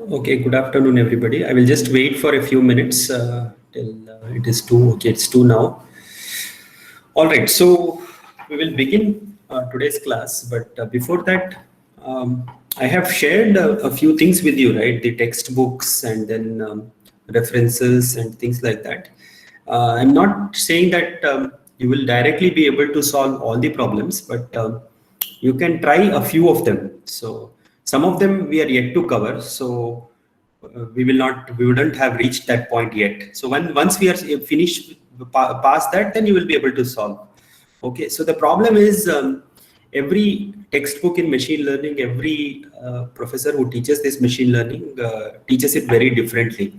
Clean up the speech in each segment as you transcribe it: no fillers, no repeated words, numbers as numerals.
Okay, good afternoon, everybody. I will just wait for a few minutes till it is 2. Okay, it's 2 now. All right, so we will begin today's class. But before that, I have shared a few things with you, right? The textbooks and then references and things like that. I'm not saying that you will directly be able to solve all the problems, but you can try a few of them. So some of them we are yet to cover. So we wouldn't have reached that point yet. So once we are finished past that, then you will be able to solve. Okay, so the problem is every textbook in machine learning, every professor who teaches this machine learning teaches it very differently.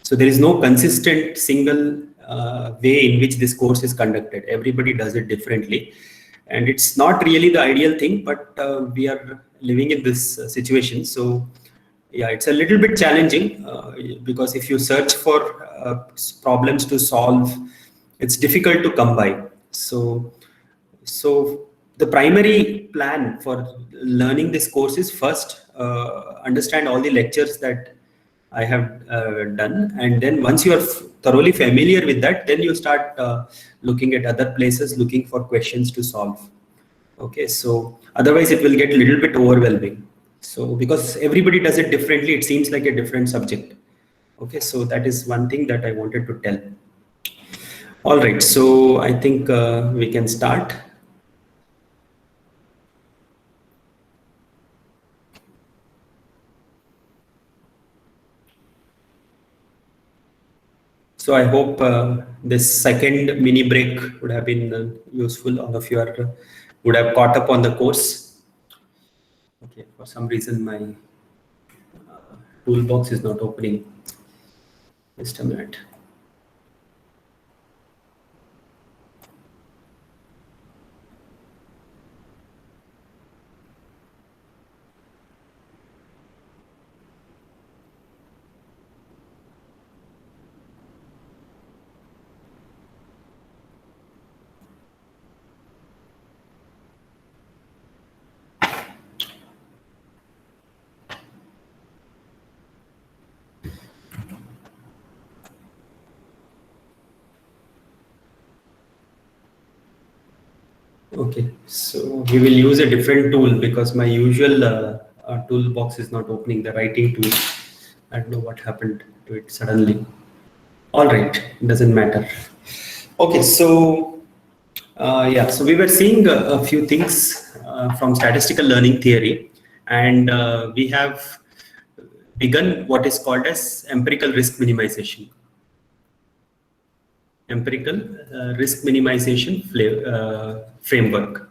So there is no consistent single way in which this course is conducted. Everybody does it differently, and it's not really the ideal thing, but we are living in this situation. So yeah, it's a little bit challenging because if you search for problems to solve, it's difficult to come by. So the primary plan for learning this course is first understand all the lectures that I have done, and then once you are thoroughly familiar with that, then you start looking at other places, looking for questions to solve. Okay, so otherwise it will get a little bit overwhelming. So because everybody does it differently, it seems like a different subject. Okay, so that is one thing that I wanted to tell. All right, so I think we can start. So I hope this second mini break would have been useful. All of you would have caught up on the course. Okay, for some reason my toolbox is not opening. Just a minute. Okay, so we will use a different tool because my usual toolbox is not opening, the writing tool. I don't know what happened to it suddenly. All right, doesn't matter. Okay, so yeah, so we were seeing a few things from statistical learning theory, and we have begun what is called as empirical risk minimization. Empirical risk minimization framework.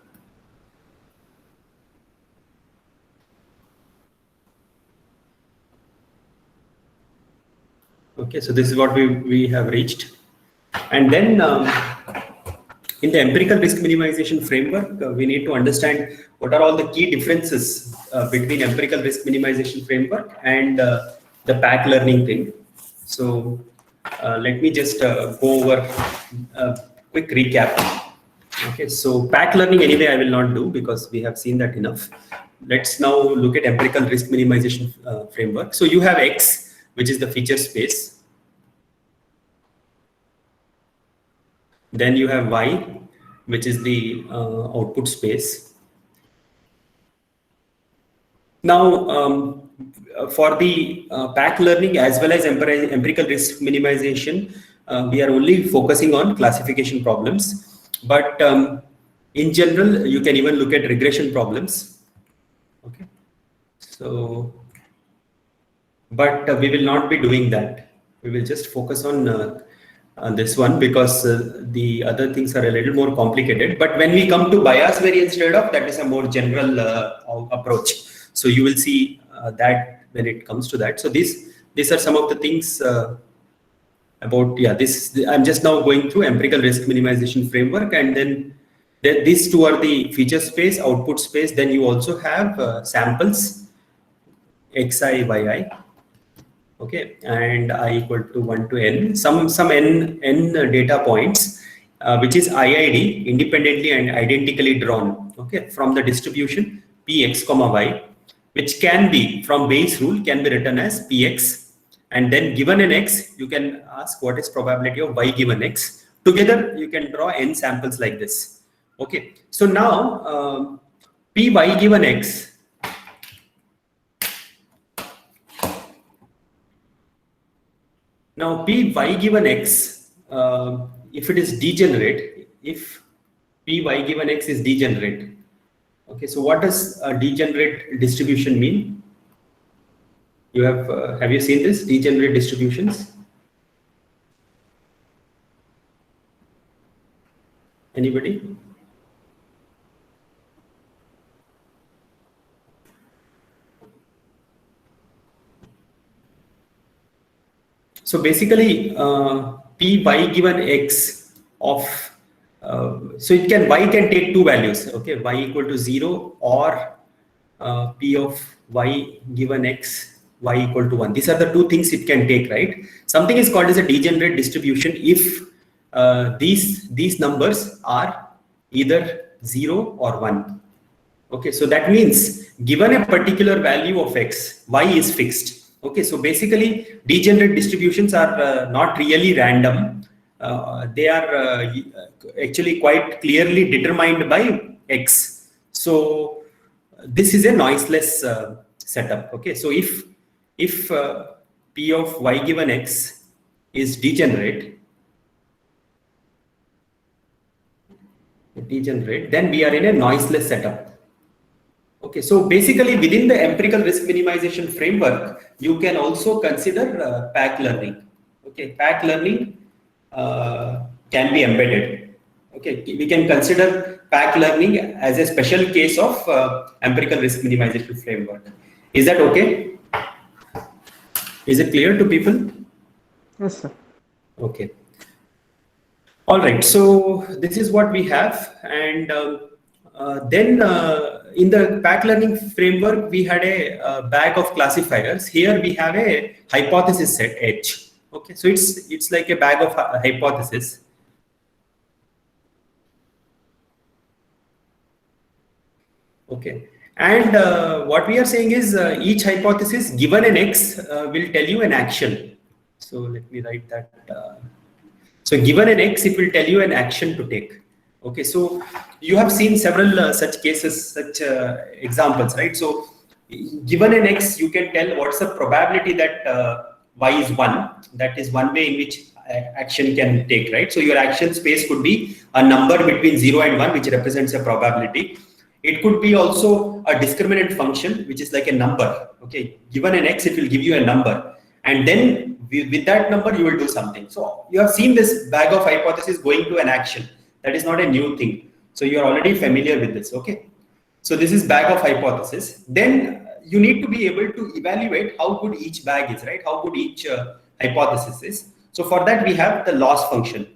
Okay, so this is what we have reached. And then in the empirical risk minimization framework, we need to understand what are all the key differences between empirical risk minimization framework and the pack learning thing. So let me just go over a quick recap. Okay, so pack learning anyway I will not do because we have seen that enough. Let's now look at empirical risk minimization framework. So you have X, which is the feature space. Then you have Y, which is the output space. Now, for the pack learning as well as empirical risk minimization, we are only focusing on classification problems. But in general, you can even look at regression problems. Okay. So, but we will not be doing that. We will just focus on this one because the other things are a little more complicated. But when we come to bias variance trade-off, that is a more general approach. So you will see that when it comes to that. So these are some of the things about, yeah, I'm just now going through empirical risk minimization framework, and then these two are the feature space, output space. Then you also have samples, xi, yi. Okay, and I equal to 1 to n, some n data points, which is IID, independently and identically drawn, okay, from the distribution Px, y, which can be from Bayes rule can be written as Px, and then given an x, you can ask what is probability of y given x. Together, you can draw n samples like this. Okay, so now Py given x now Py given x, if it is degenerate, if Py given x is degenerate, okay, so what does a degenerate distribution mean? You have you seen this degenerate distributions? Anybody? So basically, Py given x of so it can y can take two values, okay, y equal to 0 or P of y given x y equal to 1. These are the two things it can take, right? Something is called as a degenerate distribution if these numbers are either 0 or 1. Okay, so that means given a particular value of x, y is fixed. Okay, so basically degenerate distributions are not really random. They are actually quite clearly determined by x. So this is a noiseless setup. Okay, so if P of y given x is degenerate, then we are in a noiseless setup. Okay, so basically within the empirical risk minimization framework, you can also consider pack learning. Okay, pack learning can be embedded. Okay, we can consider pack learning as a special case of empirical risk minimization framework. Is that okay? Is it clear to people? Yes, sir. Okay. All right, so this is what we have, and then in the pack learning framework, we had a bag of classifiers. Here we have a hypothesis set H. Okay, so it's like a bag of hypothesis. Okay, and what we are saying is each hypothesis given an X will tell you an action. So let me write that. So given an X, it will tell you an action to take. Okay, so you have seen several such cases, such examples, right? So given an X, you can tell what's the probability that Y is 1. That is one way in which action can take, right? So your action space could be a number between 0 and 1, which represents a probability. It could be also a discriminant function, which is like a number. Okay, given an X, it will give you a number. And then with that number, you will do something. So you have seen this bag of hypothesis going to an action. That is not a new thing. So you are already familiar with this, okay? So this is bag of hypothesis. Then you need to be able to evaluate how good each bag is, right? How good each hypothesis is. So for that, we have the loss function.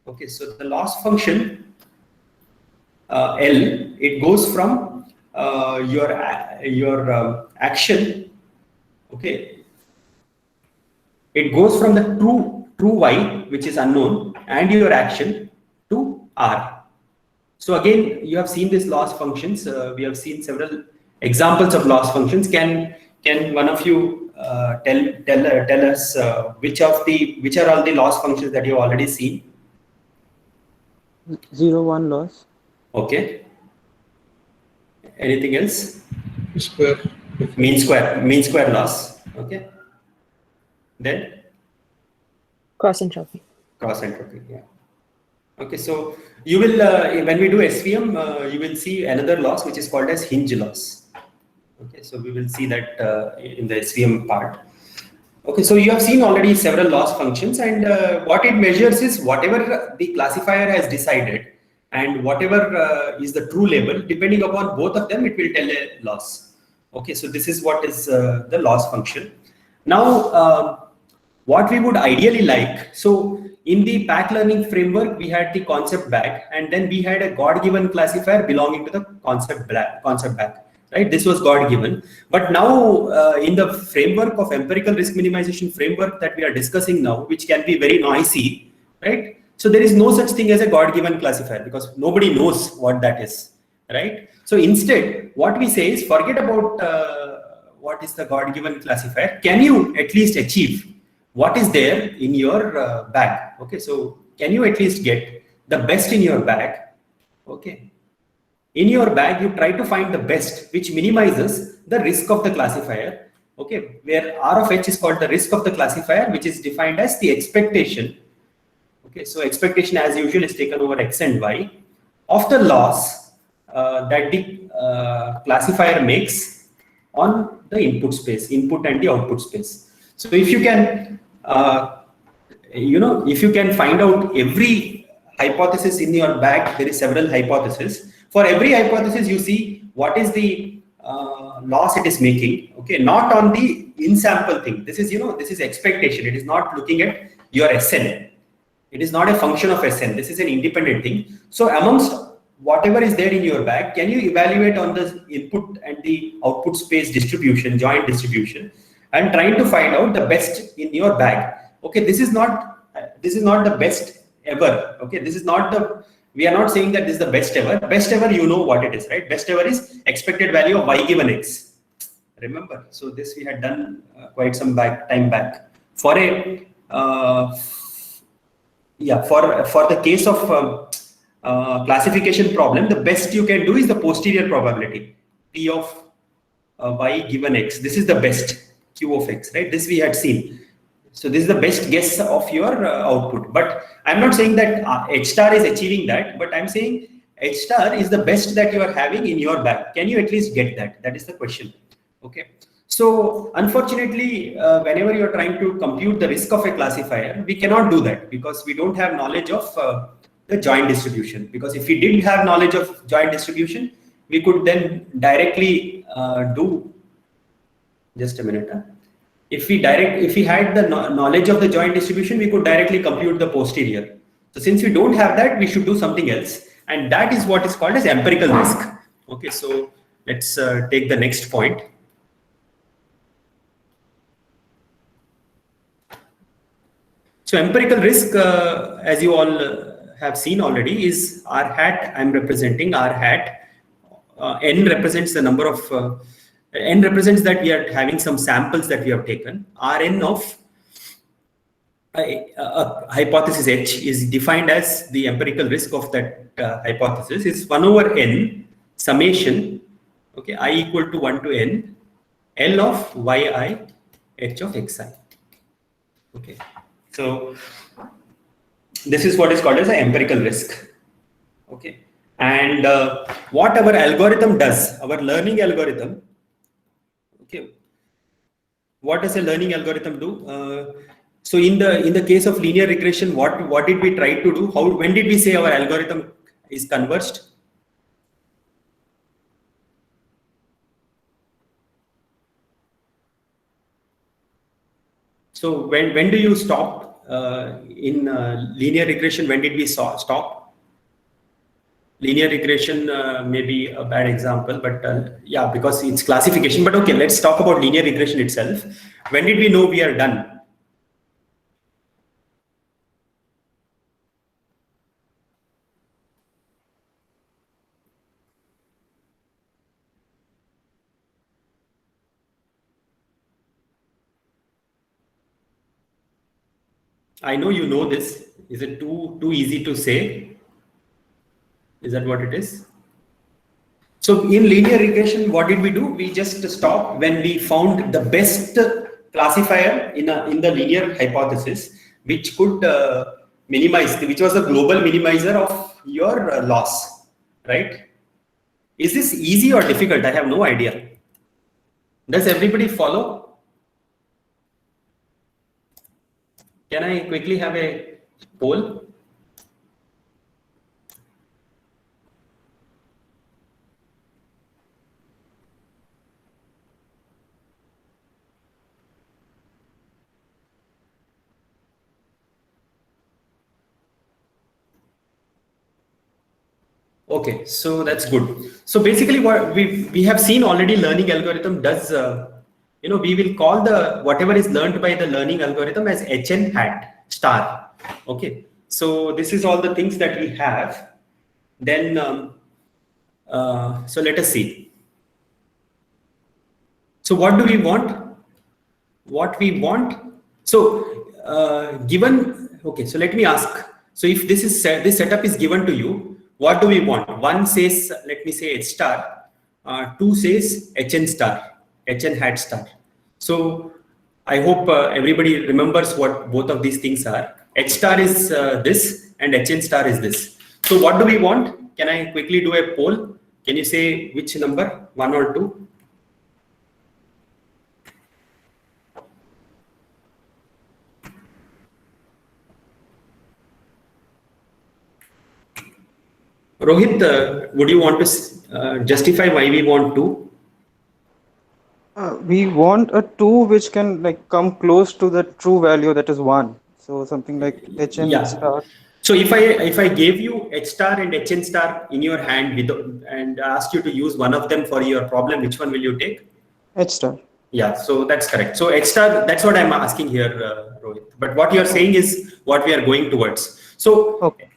Okay, so the loss function, L, it goes from your action, okay? It goes from the true Y, which is unknown, and your action to R. So again, you have seen these loss functions. We have seen several examples of loss functions. Can one of you tell us which are all the loss functions that you have already seen? 0, 1 loss. Okay. Anything else? Square. Mean square loss. Okay. Then Cross entropy. Cross entropy, yeah. Okay, so you will when we do SVM, you will see another loss which is called as hinge loss. Okay, so we will see that in the SVM part. Okay, so you have seen already several loss functions, and what it measures is whatever the classifier has decided, and whatever is the true label. Depending upon both of them, it will tell a loss. Okay, so this is what is the loss function. Now, what we would ideally like, so in the pack learning framework, we had the concept bag, and then we had a God-given classifier belonging to the concept bag, right? This was God-given. But now in the framework of empirical risk minimization framework that we are discussing now, which can be very noisy, right? So there is no such thing as a God-given classifier because nobody knows what that is, right? So instead, what we say is forget about what is the God-given classifier. Can you at least achieve what is there in your bag? Okay, so can you at least get the best in your bag? Okay, in your bag, you try to find the best, which minimizes the risk of the classifier. Okay, where R of H is called the risk of the classifier, which is defined as the expectation. Okay, so expectation as usual is taken over X and Y of the loss that the classifier makes on the input space, input and the output space. So if you can, if you can find out every hypothesis in your bag, there is several hypotheses. For every hypothesis, you see what is the loss it is making. Okay, not on the in-sample thing. This is, this is expectation. It is not looking at your SN. It is not a function of SN. This is an independent thing. So amongst whatever is there in your bag, can you evaluate on the input and the output space distribution, joint distribution, and trying to find out the best in your bag? Okay, this is not the best ever. Okay, this is not the, we are not saying that this is the best ever. Best ever, you know what it is, right? Best ever is expected value of Y given X. Remember, so this we had done quite some time back. For a for the case of classification problem, the best you can do is the posterior probability, P of Y given X. This is the best, Q of X, right? This we had seen. So this is the best guess of your output. But I'm not saying that H star is achieving that, but I'm saying H star is the best that you are having in your bag. Can you at least get that? That is the question. Okay. So unfortunately, whenever you're trying to compute the risk of a classifier, we cannot do that because we don't have knowledge of the joint distribution. Because if we didn't have knowledge of joint distribution, we could then directly do, just a minute. If we had the knowledge of the joint distribution, we could directly compute the posterior. So since we don't have that, we should do something else. And that is what is called as empirical risk. Okay, so let's take the next point. So empirical risk, as you all have seen already, is R hat. I'm representing R hat. N represents the number of, N represents that we are having some samples that we have taken. Rn of a hypothesis H is defined as the empirical risk of that hypothesis is 1 over N summation, okay, I equal to 1 to N, L of Yi, H of Xi. Okay. So this is what is called as an empirical risk. Okay, and what our algorithm does, our learning algorithm. Okay, what does a learning algorithm do? So in the case of linear regression, what did we try to do? When did we say our algorithm is converged? So when do you stop in linear regression? When did we stop? Linear regression may be a bad example, but yeah, because it's classification. But okay, let's talk about linear regression itself. When did we know we are done? I know you know this. Is it too easy to say? Is that what it is? So in linear regression, what did we do? We just stopped when we found the best classifier in the linear hypothesis, which could minimize, which was the global minimizer of your loss, right? Is this easy or difficult? I have no idea. Does everybody follow? Can I quickly have a poll? Okay, so that's good. So basically what we have seen already, learning algorithm does, we will call the whatever is learned by the learning algorithm as HN hat star. Okay, so this is all the things that we have. Then So let us see. So what do we want? What we want? So given, okay, so let me ask. So if this setup is given to you, what do we want? One says, let me say H star, two says HN star, HN hat star. So I hope everybody remembers what both of these things are. H star is this and HN star is this. So what do we want? Can I quickly do a poll? Can you say which number, 1 or 2? Rohit, would you want to justify why we want 2? We want a 2 which can like come close to the true value, that is 1. So something like HN Yeah. star. So if I gave you H star and HN star in your hand and asked you to use one of them for your problem, which one will you take? H star. Yeah, so that's correct. So H star, that's what I'm asking here, Rohit. But what you're saying is what we are going towards. So Okay.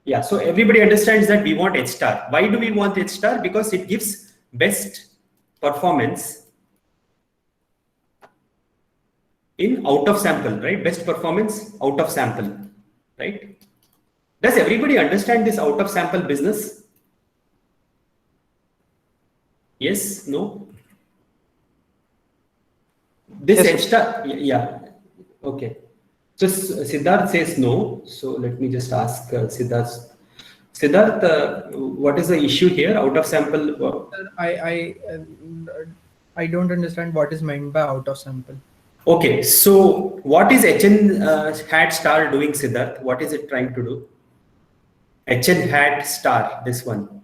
yeah, so everybody understands that we want H star. Why do we want H star? Because it gives best performance in out of sample, right? Best performance out of sample, right? Does everybody understand this out of sample business? Yes, no? This Yes, H star, yeah, okay. So Siddharth says no. So let me just ask Siddharth. Siddharth, what is the issue here? Out of sample. Sir, I don't understand what is meant by out of sample. Okay, so what is HN hat star doing, Siddharth? What is it trying to do? HN hat star, this one.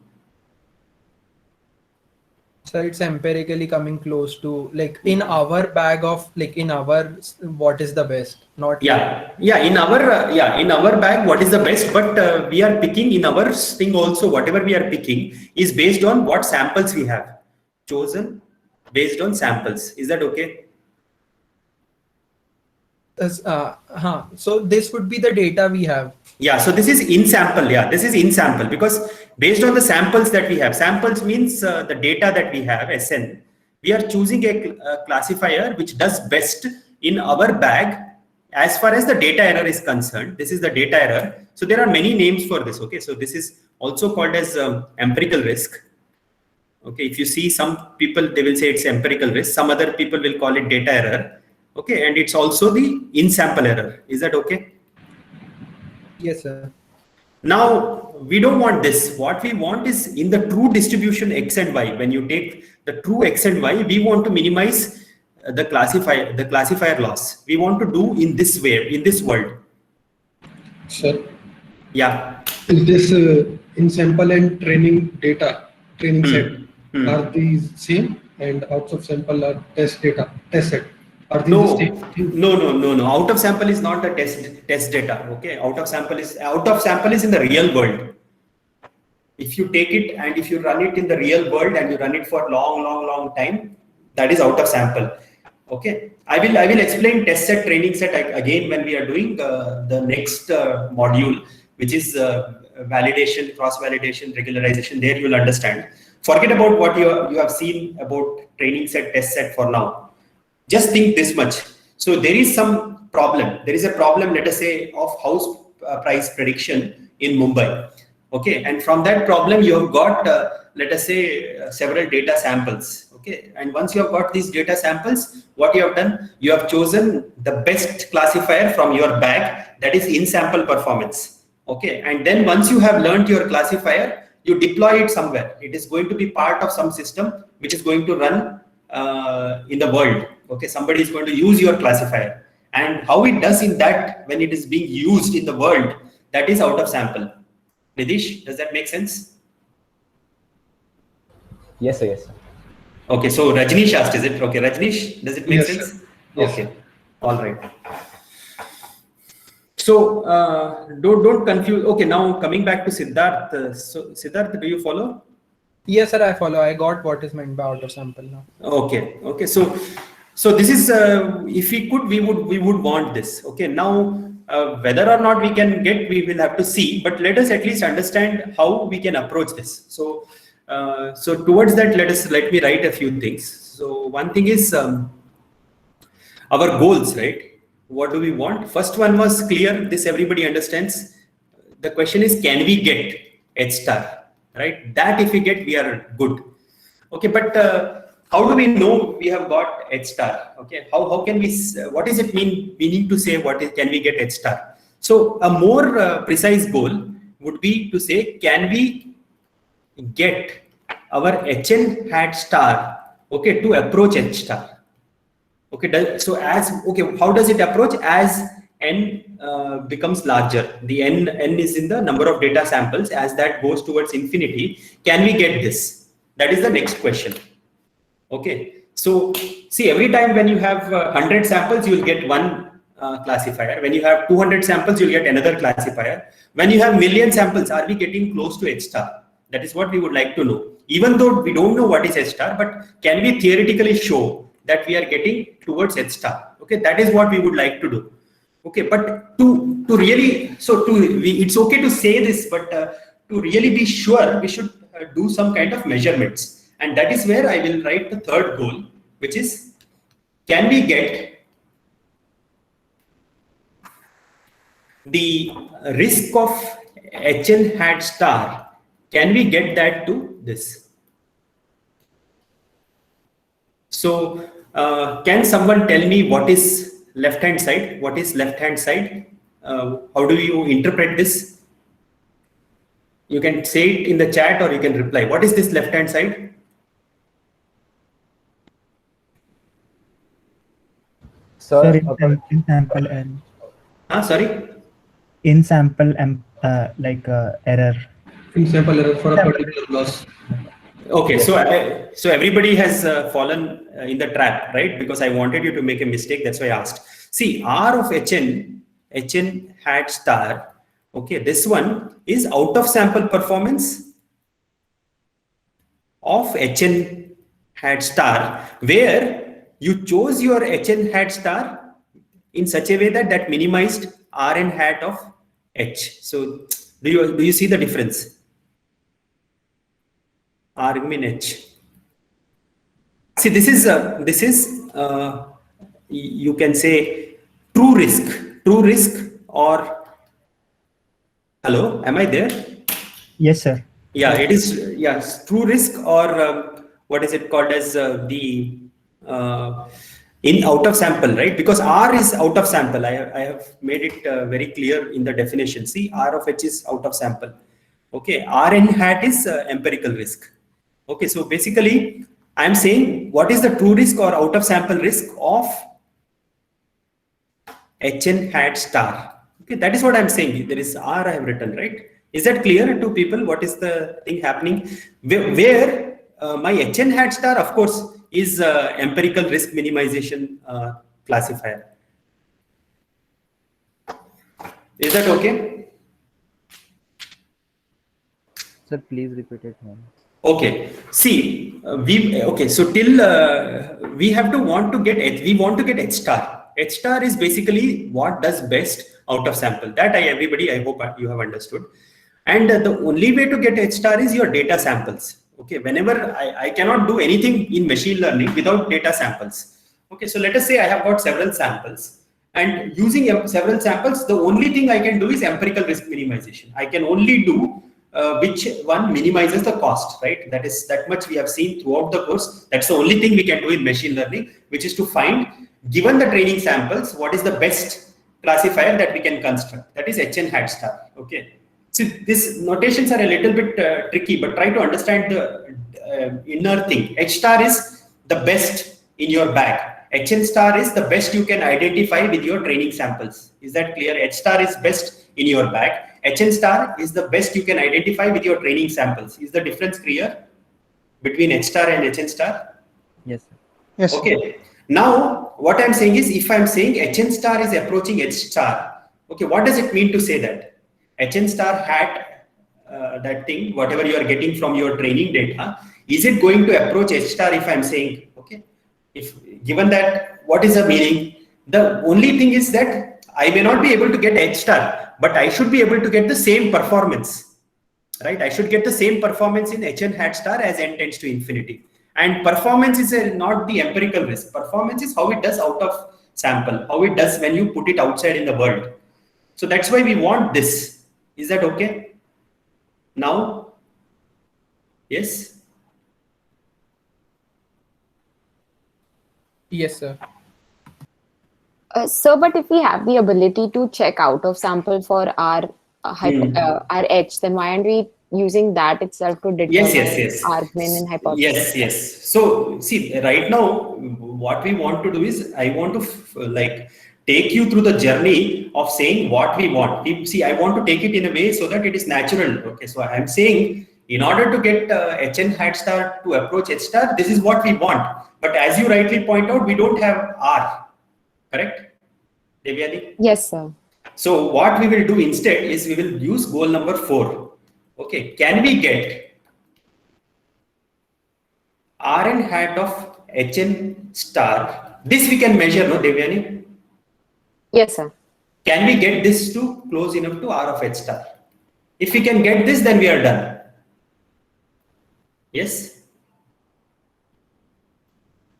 So it's empirically coming close to like in our bag of like in our what is the best, not Yeah, in our bag, what is the best? But we are picking in our thing also. Whatever we are picking is based on what samples we have chosen, based on samples. Is that okay? So this would be the data we have. Yeah, so this is in sample. Yeah, this is in sample because based on the samples that we have, samples means the data that we have, SN, we are choosing a classifier which does best in our bag as far as the data error is concerned. This is the data error. So there are many names for this. Okay, so this is also called as empirical risk. Okay, if you see some people, they will say it's empirical risk. Some other people will call it data error. Okay, and it's also the in sample error. Is that okay? Yes, sir. Now, we don't want this. What we want is in the true distribution X and Y. When you take the true X and Y, we want to minimize the classifier loss. We want to do in this way, in this world. Sir, Yeah. is this in sample and training data, training set, are these same and out of sample are test data, test set? Are these the same thing? No. Out of sample is not the test data. Okay. Out of sample is in the real world. If you take it and if you run it in the real world and you run it for long time, that is out of sample. Okay. I will explain test set, training set again when we are doing the next module, which is validation, cross validation, regularization. There you will understand. Forget about what you have seen about training set, test set for now. Just think this much. So there is some problem. There is a problem, let us say, of house price prediction in Mumbai. Okay, and from that problem, you have got, let us say, several data samples. Okay, and once you have got these data samples, what you have done, you have chosen the best classifier from your bag, that is in sample performance. Okay, and then once you have learned your classifier, you deploy it somewhere. It is going to be part of some system which is going to run in the world. Okay, somebody is going to use your classifier, and how it does in that when it is being used in the world, that is out of sample. Nidish, does that make sense? Yes, sir. Yes, sir. Okay, so Rajneesh asked, is it okay? Rajneesh, does it make Yes, sense? sir. Yes, Okay, all right. So don't confuse. Okay, now coming back to Siddharth. So Siddharth, do you follow? Yes, sir, I follow. I got what is meant by out of sample now. Okay. So this is if we could, we would want this. Okay. Now whether or not we can get, we will have to see. But let us at least understand how we can approach this. So So towards that, let me write a few things. So one thing is our goals, right? What do we want? First one was clear. This everybody understands. The question is, can we get H star, right? That if we get, we are good. Okay, but how do we know we have got H star? Okay, how can we? What does it mean? We need to say can we get H star? So a more precise goal would be to say, can we get our HN hat star, okay, to approach H star? Okay, so how does it approach? As n becomes larger, the n is in the number of data samples. As that goes towards infinity, can we get this? That is the next question. Okay, so see, every time when you have 100 samples, you will get one classifier. When you have 200 samples, you'll get another classifier. When you have million samples, are we getting close to H star? That is what we would like to know. Even though we don't know what is H star, but can we theoretically show that we are getting towards H star? Okay, that is what we would like to do. Okay, but to really, it's okay to say this, but to really be sure, we should do some kind of measurements. And that is where I will write the third goal, which is, can we get the risk of HN hat star, can we get that to this? So can someone tell me what is left hand side? What is left hand side? How do you interpret this? You can say it in the chat or you can reply. What is this left hand side? Sir, in sample n. Sorry? In sample error. In sample error for a particular loss. Okay, so everybody has fallen in the trap, right? Because I wanted you to make a mistake, that's why I asked. See, R of HN hat star, okay, this one is out of sample performance of HN hat star, where you chose your HN hat star in such a way that minimized Rn hat of H. So do you see the difference? R min H. See, this is you can say true risk or hello, am I there? Yes, sir. Yeah, it is. Yes, true risk or what is it called as the in out of sample, right? Because R is out of sample. I have made it very clear in the definition. See, R of H is out of sample. Okay, Rn hat is empirical risk. Okay, so basically I am saying what is the true risk or out of sample risk of HN hat star. Okay, that is what I am saying. There is R I have written, right? Is that clear to people? What is the thing happening? Where my HN hat star, of course, is empirical risk minimization classifier. Is that okay? Sir, please repeat it once. Okay. See, so till we have to want to get H. We want to get H star. H star is basically what does best out of sample. That I hope you have understood. And the only way to get H star is your data samples. Okay, whenever I cannot do anything in machine learning without data samples. Okay, so let us say I have got several samples, and using several samples, the only thing I can do is empirical risk minimization. I can only do which one minimizes the cost, right? That much we have seen throughout the course. That's the only thing we can do in machine learning, which is to find, given the training samples, what is the best classifier that we can construct. That is HN hat star. Okay. So these notations are a little bit tricky, but try to understand the inner thing. H star is the best in your bag. HN star is the best you can identify with your training samples. Is that clear? H star is best in your bag. HN star is the best you can identify with your training samples. Is the difference clear between H star and HN star? Yes, sir. Yes. Okay. Now, what I'm saying is, if I'm saying HN star is approaching H star, okay, what does it mean to say that? HN star hat, that thing, whatever you are getting from your training data, is it going to approach H star if I'm saying, okay, if given that, what is the meaning? The only thing is that I may not be able to get H star, but I should be able to get the same performance. right? I should get the same performance in hn hat star as n tends to infinity. And performance is not the empirical risk. Performance is how it does out of sample, how it does when you put it outside in the world. So that's why we want this. Is that okay? Now, yes? Yes, sir. So, but if we have the ability to check out of sample for our our H, then why aren't we using that itself to determine Yes. our min and hypothesis? Yes. So see, right now, what we want to do is, I want to take you through the journey of saying what we want. See, I want to take it in a way so that it is natural. Okay, so I'm saying, in order to get hn hat star to approach H star, this is what we want. But as you rightly point out, we don't have R, correct, Devyani? Yes, sir. So what we will do instead is we will use goal number 4. Okay, can we get Rn hat of hn star? This we can measure, no, Devyani? Yes, sir. Can we get this to close enough to R of H star? If we can get this, then we are done. Yes?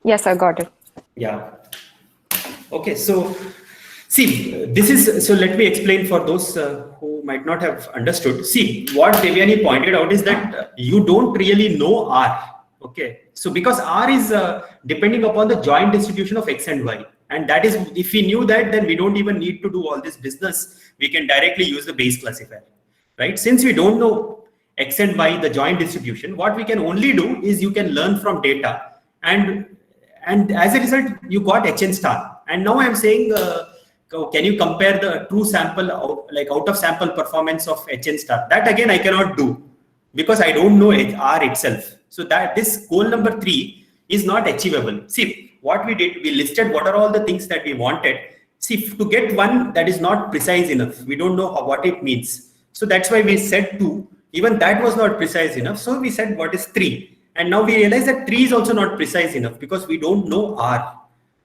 Yes, I got it. Yeah. Okay, so see, this is, so let me explain for those who might not have understood. See, what Devyani pointed out is that you don't really know R. Okay, so because R is depending upon the joint distribution of X and Y. And that is, if we knew that, then we don't even need to do all this business. We can directly use the Bayes classifier, right? Since we don't know X and Y, the joint distribution, what we can only do is you can learn from data. And as a result, you got hn star. And now I'm saying, can you compare the true sample, out of sample performance of hn star? That again, I cannot do because I don't know R itself. So that this goal number 3 is not achievable. See, what we did, we listed what are all the things that we wanted. See, to get one that is not precise enough, we don't know what it means. So that's why we said 2. Even that was not precise enough. So we said what is 3. And now we realize that 3 is also not precise enough because we don't know R.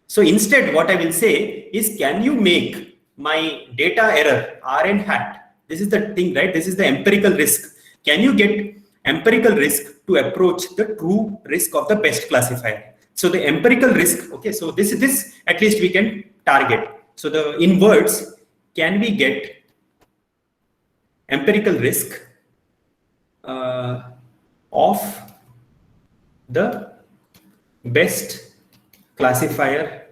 So instead, what I will say is, can you make my data error, Rn hat? This is the thing, right? This is the empirical risk. Can you get empirical risk to approach the true risk of the best classifier? So the empirical risk, okay, so this at least we can target. So in words, can we get empirical risk of the best classifier?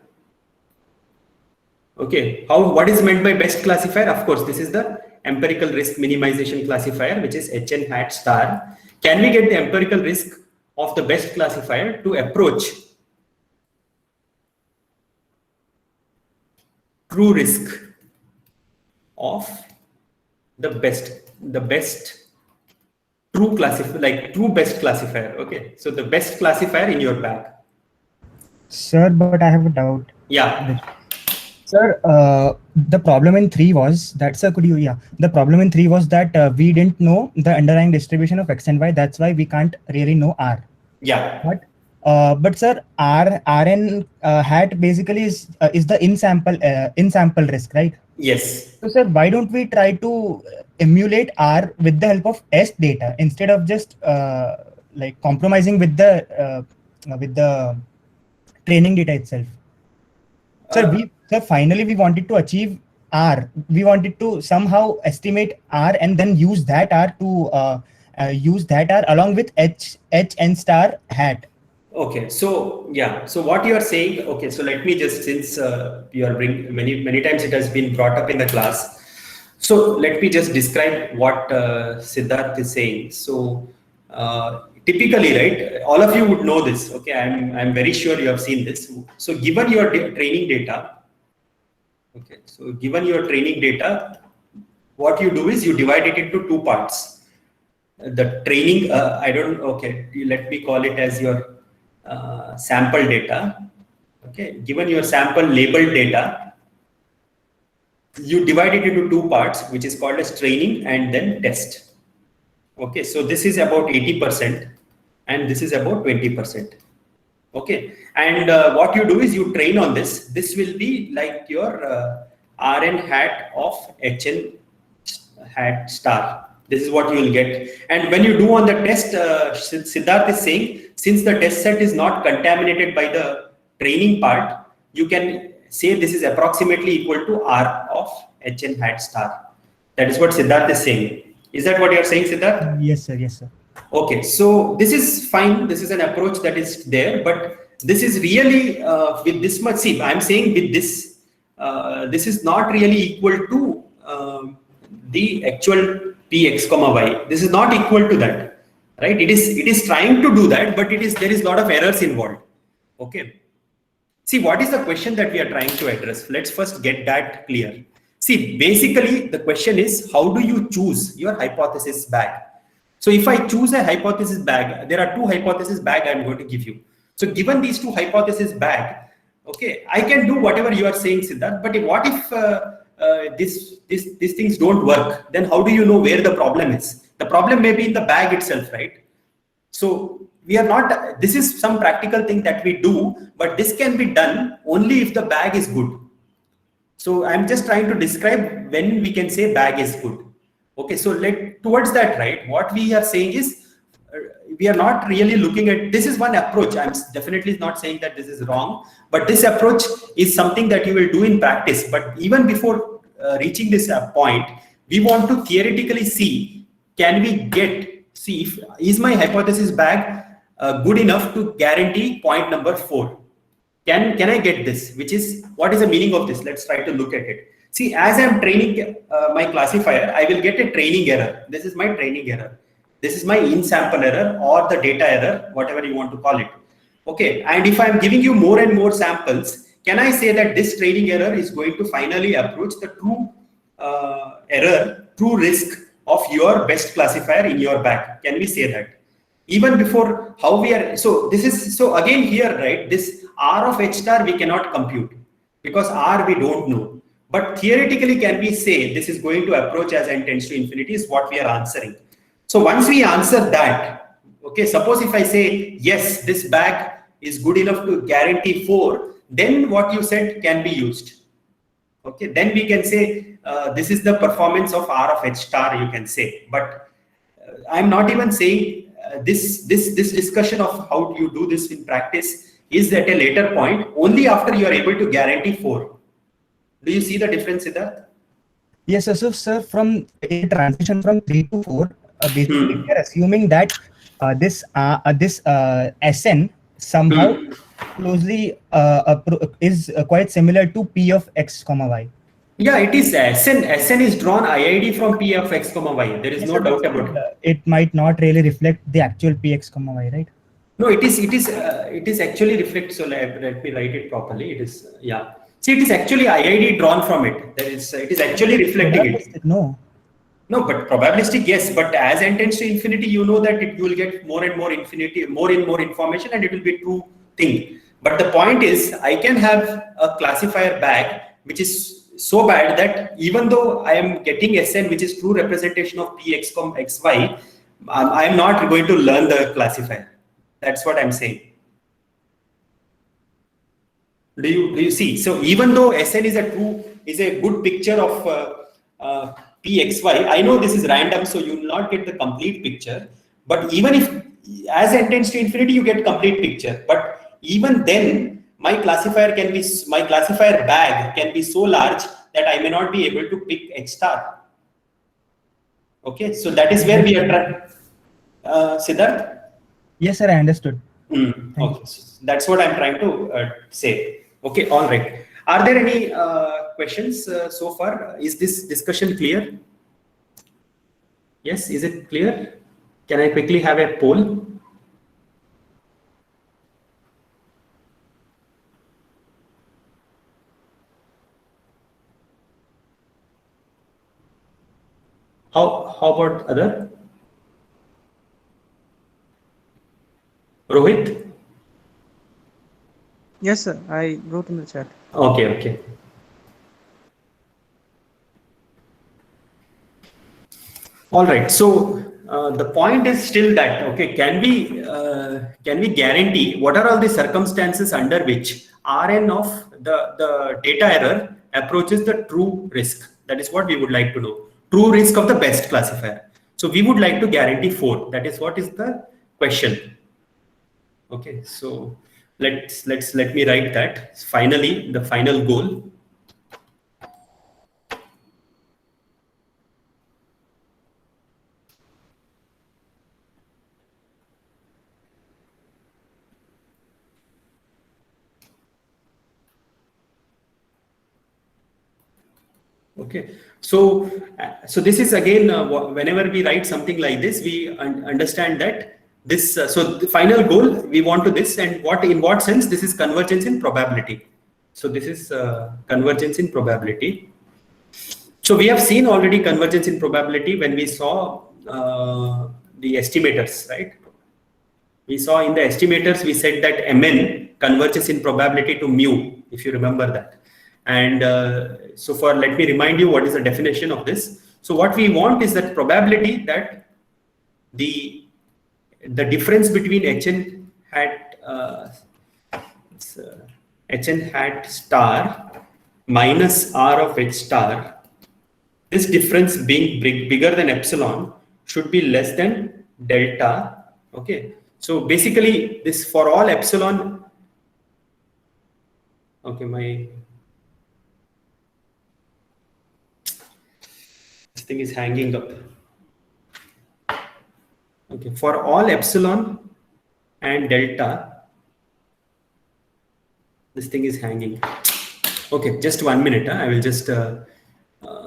Okay, what is meant by best classifier? Of course, this is the empirical risk minimization classifier, which is hn hat star. Can we get the empirical risk of the best classifier to approach true risk of the best true classifier, true best classifier? Okay, so the best classifier in your bag. Sir, but I have a doubt. Yeah. Sir, the problem in 3 was that, sir, the problem in 3 was that we didn't know the underlying distribution of X and Y. That's why we can't really know R. Yeah. But sir, Rn hat basically is the in sample risk, right? Yes. So sir, why don't we try to emulate R with the help of S data instead of just compromising with the training data itself? Sir, finally we wanted to achieve R. We wanted to somehow estimate R and then use that R to use that R along with hn star hat. Okay, so yeah, so what you are saying, okay, so let me just, since you are many times it has been brought up in the class, so let me just describe what Siddharth is saying. So typically, right, all of you would know this. Okay, I'm very sure you have seen this. So given your training data, okay, so given your training data, what you do is you divide it into 2 parts. The training, let me call it as your sample data. Okay, given your sample labeled data, you divide it into 2 parts, which is called as training and then test. Okay, so this is about 80% and this is about 20%. Okay, and what you do is you train on this. This will be like your Rn hat of hn hat star. This is what you will get. And when you do on the test, Siddharth is saying, since the test set is not contaminated by the training part, you can say this is approximately equal to R of Hn hat star. That is what Siddharth is saying. Is that what you are saying, Siddharth? Yes, sir. Yes, sir. Okay, so this is fine. This is an approach that is there, but this is really with this much. See, I'm saying with this, this is not really equal to the actual Px, y. This is not equal to that, right? It is trying to do that, but there is a lot of errors involved. Okay. See, what is the question that we are trying to address? Let's first get that clear. See, basically the question is, how do you choose your hypothesis bag? So if I choose a hypothesis bag, there are two hypothesis bag I'm going to give you. So given these two hypothesis bag, okay, I can do whatever you are saying, Siddharth, but what if these things don't work? Then how do you know where the problem is? The problem may be in the bag itself, right? So we are not, this is some practical thing that we do, but this can be done only if the bag is good. So I'm just trying to describe when we can say bag is good. Okay, so towards that, right, what we are saying is, we are not really looking at, this is one approach. I'm definitely not saying that this is wrong, but this approach is something that you will do in practice. But even before reaching this point, we want to theoretically see, can we is my hypothesis bag good enough to guarantee point number 4? Can I get this? Which is, what is the meaning of this? Let's try to look at it. See, as I'm training my classifier, I will get a training error. This is my training error. This is my in-sample error or the data error, whatever you want to call it. Okay, and if I'm giving you more and more samples, can I say that this training error is going to finally approach the true risk of your best classifier in your bag? Can we say that? Even before how we are, so again here, right, this R of H star we cannot compute because R we don't know. But theoretically, can we say this is going to approach as n tends to infinity is what we are answering. So once we answer that, okay, suppose if I say, yes, this bag is good enough to guarantee 4, then what you said can be used. Okay, then we can say this is the performance of R of H star, you can say. But I'm not even saying this discussion of how you do this in practice is at a later point, only after you are able to guarantee 4. Do you see the difference, Siddharth? Yes, sir. So, sir, from a transition from 3 to 4, basically we are assuming that this Sn somehow closely is quite similar to P of x, y. Yeah, it is Sn. Sn is drawn IID from P of x, y. There is no doubt about it. It might not really reflect the actual Px, y, right? No, it is actually reflect. So let me write it properly. It is, yeah. See, it is actually IID drawn from it. It is actually reflecting it. No, but probabilistic, yes. But as n tends to infinity, you know that you will get more and more infinity, more and more information, and it will be a true thing. But the point is, I can have a classifier bag which is so bad that even though I am getting Sn, which is true representation of Px, xy, I am not going to learn the classifier. That's what I'm saying. Do you see? So even though Sn is a good picture of Pxy, I know this is random, so you will not get the complete picture. But even if as n tends to infinity, you get complete picture. But even then, my classifier bag can be so large that I may not be able to pick H star. Okay, so that is where we are trying. Siddharth? Yes, sir, I understood. Okay, so that's what I'm trying to say. Okay, all right. Are there any questions so far? Is this discussion clear? Yes, is it clear? Can I quickly have a poll? How about other? Rohit? Yes, sir. I wrote in the chat. Okay. All right. So the point is still that, okay, can we guarantee what are all the circumstances under which Rn of the data error approaches the true risk? That is what we would like to know. True risk of the best classifier. So we would like to guarantee 4. That is what is the question. Okay, so let me write that. Finally, the final goal. Okay, so this is again whenever we write something like this, we understand that this. So the final goal we want to this, and in what sense this is convergence in probability. So this is convergence in probability. So we have seen already convergence in probability when we saw the estimators, right? We saw in the estimators we said that Mn converges in probability to mu, if you remember that. And so let me remind you what is the definition of this. So what we want is that probability that the difference between Hn hat star minus R of H star, this difference being bigger than epsilon should be less than delta. Okay, so basically this for all epsilon. Okay, this thing is hanging up. Okay, for all epsilon and delta, this thing is hanging. Okay, just 1 minute. I will just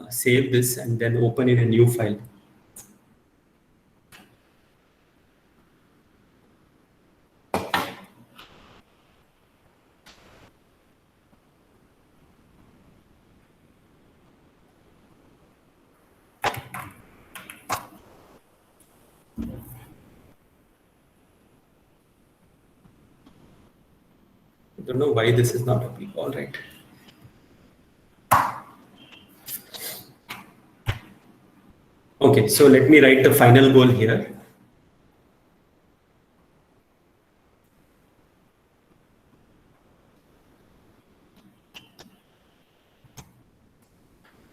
save this and then open in a new file. I don't know why this is not appearing. All right. Okay, so let me write the final goal here.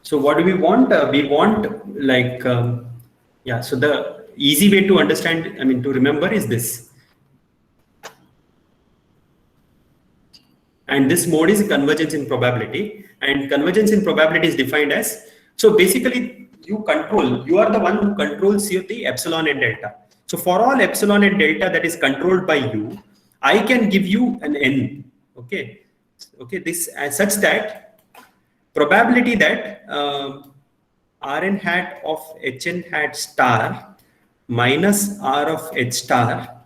So what do we want? We want like, yeah, so the easy way to understand, to remember is this. And this mode is convergence in probability, and convergence in probability is defined as, so basically you are the one who controls the epsilon and delta. So for all epsilon and delta that is controlled by you, I can give you an n. Okay, this as such that probability that Rn hat of Hn hat star minus R of H star,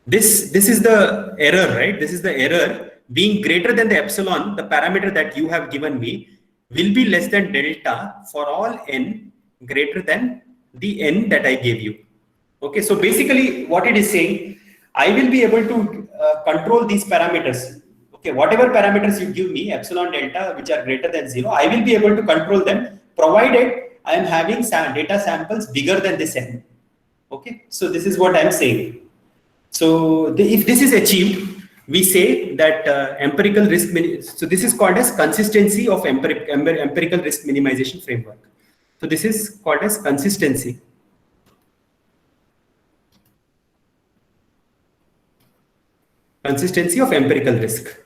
this is the error, right? This is the error being greater than the epsilon, the parameter that you have given me, will be less than delta for all n greater than the n that I gave you. Okay, so basically what it is saying, I will be able to control these parameters. Okay, whatever parameters you give me, epsilon, delta, which are greater than 0, I will be able to control them, provided I am having data samples bigger than this n. Okay, so this is what I am saying. So if this is achieved, we say that empirical risk, so this is called as consistency of empirical risk minimization framework. So this is called as consistency. Consistency of empirical risk.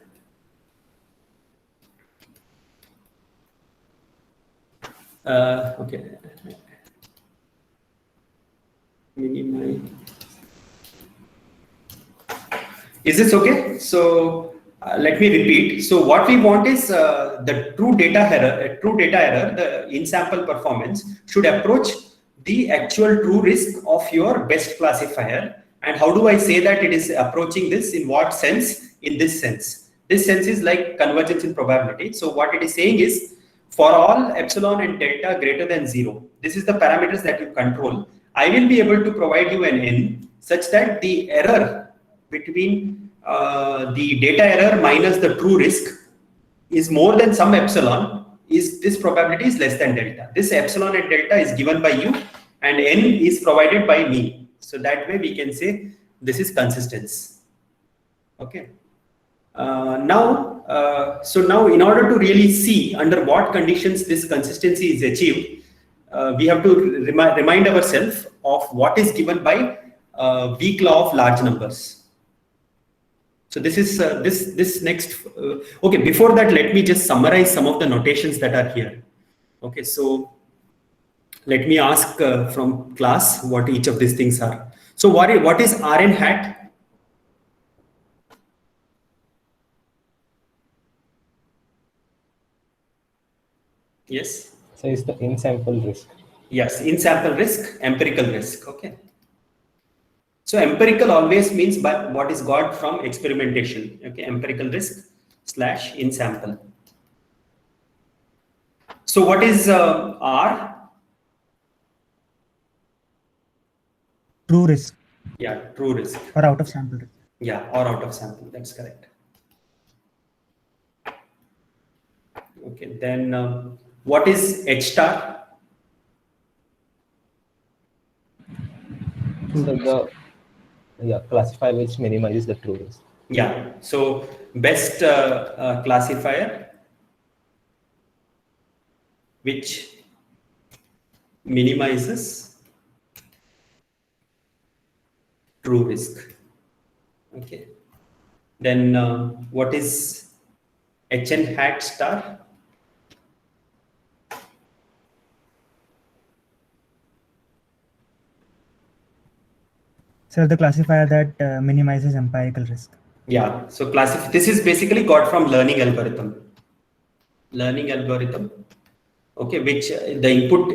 Okay. Is this okay? So let me repeat. So what we want is the true data error, the in-sample performance should approach the actual true risk of your best classifier. And how do I say that it is approaching this? In what sense? In this sense. This sense is like convergence in probability. So what it is saying is, for all epsilon and delta greater than 0, this is the parameters that you control. I will be able to provide you an n such that the error between the data error minus the true risk is more than some epsilon, this probability is less than delta. This epsilon and delta is given by you and n is provided by me. So that way we can say this is consistency. Okay. So now in order to really see under what conditions this consistency is achieved, we have to remind ourselves of what is given by weak law of large numbers. So this is this next. Okay, before that, let me just summarize some of the notations that are here. Okay, so let me ask from class what each of these things are. So what is Rn hat? Yes. So it's the in-sample risk. Yes, in-sample risk, empirical risk. Okay. So empirical always means by what is got from experimentation. Okay, empirical risk / in-sample. So what is R? True risk. Yeah, true risk. Or out of sample risk. Yeah, or out of sample. That's correct. Okay, then what is H star? So the classifier which minimizes the true risk. Yeah, so best classifier which minimizes true risk. Okay, then what is Hn hat star? So the classifier that minimizes empirical risk. Yeah, so this is basically got from learning algorithm. Learning algorithm, okay, which the input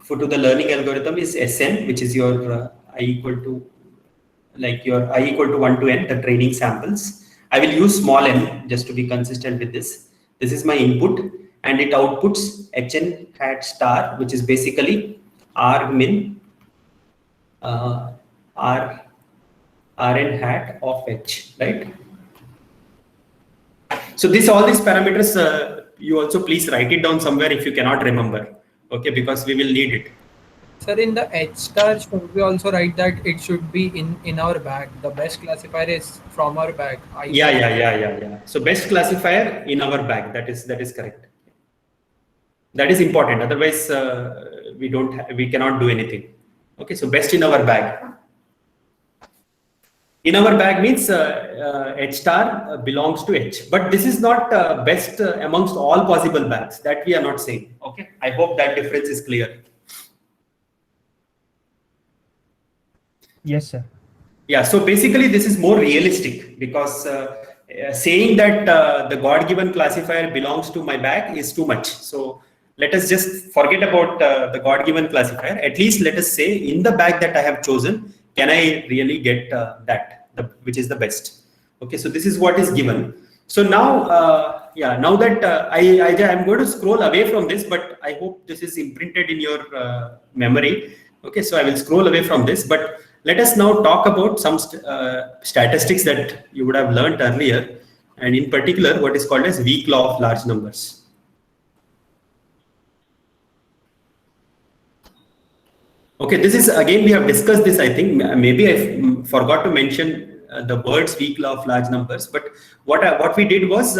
to the learning algorithm is Sn, which is your I equal to, like your I equal to 1 to n, the training samples. I will use small n just to be consistent with this. This is my input, and it outputs Hn hat star, which is basically R min Rn hat of H, right? So all these parameters, you also please write it down somewhere if you cannot remember, okay, because we will need it. Sir, in the H star, should we also write that it should be in our bag? The best classifier is from our bag. Yeah. So best classifier in our bag. That is correct. That is important. Otherwise, we cannot do anything. Okay, so best in our bag. In our bag means H star belongs to H, but this is not best amongst all possible bags. That we are not saying. Okay, I hope that difference is clear. Yes, sir. Yeah, so basically this is more realistic because saying that the God-given classifier belongs to my bag is too much. So let us just forget about the God-given classifier. At least let us say in the bag that I have chosen, can I really get which is the best? Okay, so this is what is given. So now, now that I'm going to scroll away from this, but I hope this is imprinted in your memory. Okay, so I will scroll away from this, but let us now talk about some statistics that you would have learned earlier, and in particular, what is called as weak law of large numbers. Okay, this is again, we have discussed this, I think. Maybe I forgot to mention the words weak law of large numbers, but what we did was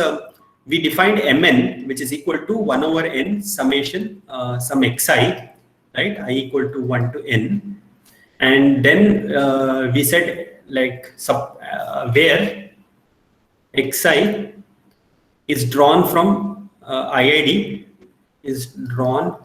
we defined Mn, which is equal to 1 over n summation some xi, right? I equal to 1 to n. And then we said like where xi is drawn from IID is drawn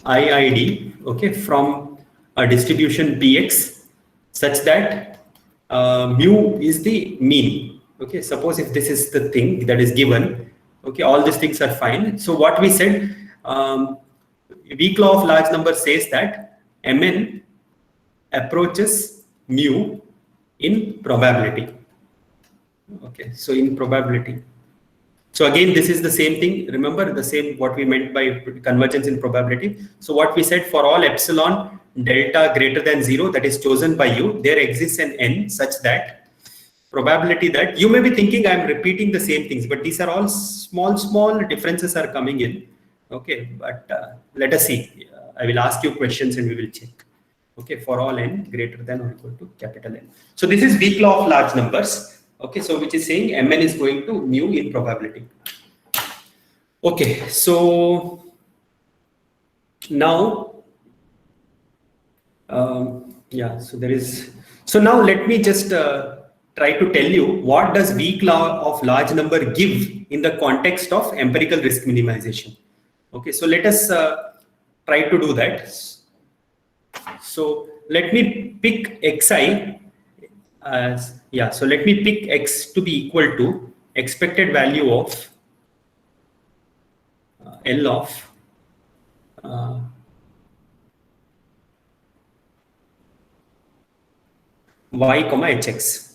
IID, okay, from a distribution Px such that mu is the mean. Okay, suppose if this is the thing that is given, okay, all these things are fine. So what we said, weak law of large number says that Mn approaches mu in probability. Okay, so in probability. So again, this is the same thing. Remember the same what we meant by convergence in probability. So what we said, for all epsilon delta greater than 0 that is chosen by you, there exists an n such that probability that you may be thinking I'm repeating the same things, but these are all small differences are coming in. Okay, but let us see. I will ask you questions and we will check. Okay, for all n greater than or equal to capital N. So this is weak law of large numbers. Okay, so which is saying Mn is going to mu in probability. Okay, so now, so now let me just try to tell you what does weak law of large number give in the context of empirical risk minimization. Okay, so let us try to do that. So let me pick xi as, so let me pick x to be equal to expected value of L of y comma hx.